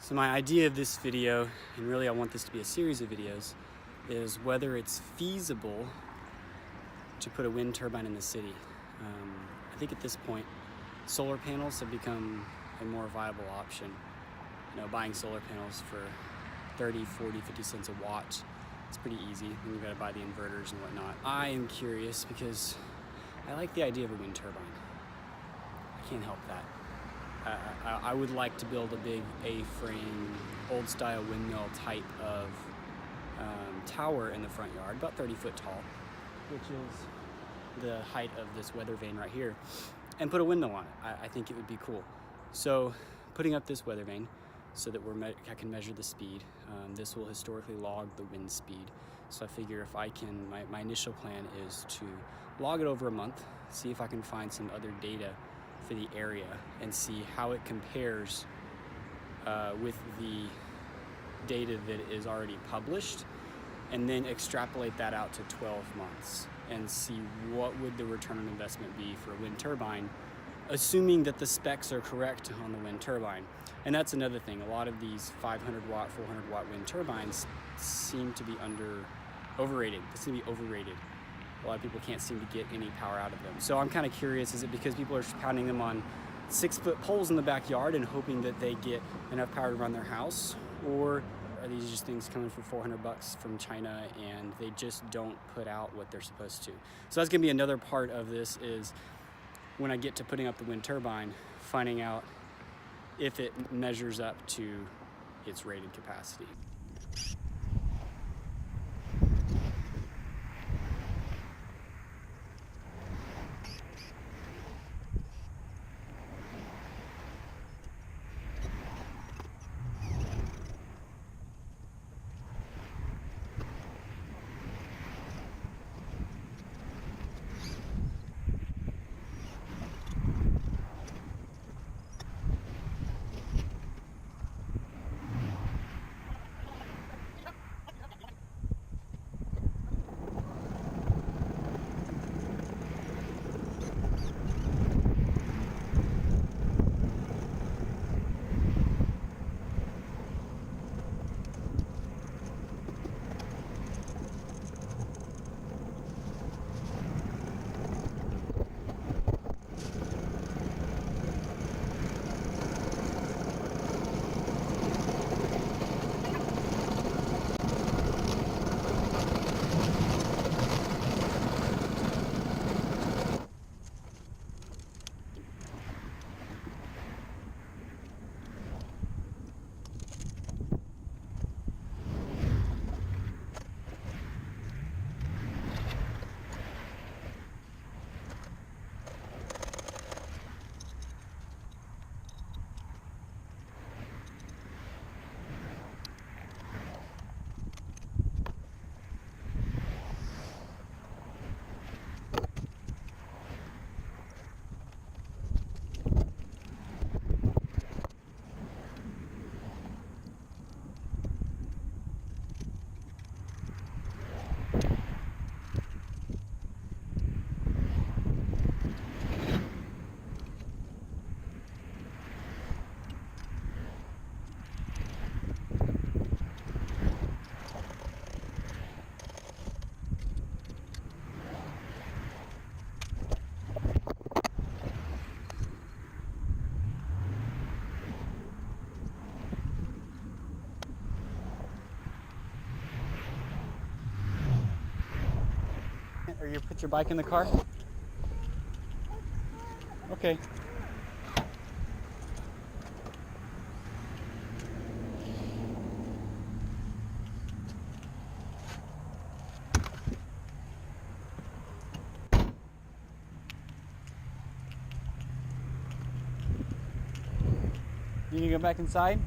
So my idea of this video, and really I want this to be a series of videos, is whether it's feasible to put a wind turbine in the city. I think at this point, solar panels have become a more viable option. You know, buying solar panels for 30, 40, 50 cents a watt, it's pretty easy. Then you've got to buy the inverters and whatnot. I am curious because I like the idea of a wind turbine. I can't help that. I would like to build a big A-frame, old-style windmill type of tower in the front yard, about 30 foot tall, which is the height of this weather vane right here, and put a windmill on it. I think it would be cool. So putting up this weather vane so that I can measure the speed. This will historically log the wind speed. So I figure if I can, my initial plan is to log it over a month, see if I can find some other data for the area and see how it compares with the data that is already published, and then extrapolate that out to 12 months and see what would the return on investment be for a wind turbine, assuming that the specs are correct on the wind turbine. And that's another thing. A lot of these 500 watt, 400 watt wind turbines seem to be overrated. They seem to be overrated. A lot of people can't seem to get any power out of them. So I'm kind of curious, is it because people are pounding them on 6-foot poles in the backyard and hoping that they get enough power to run their house? Or are these just things coming for 400 bucks from China and they just don't put out what they're supposed to? So that's gonna be another part of this, is when I get to putting up the wind turbine, finding out if it measures up to its rated capacity. Or you put your bike in the car? Okay. You can go back inside?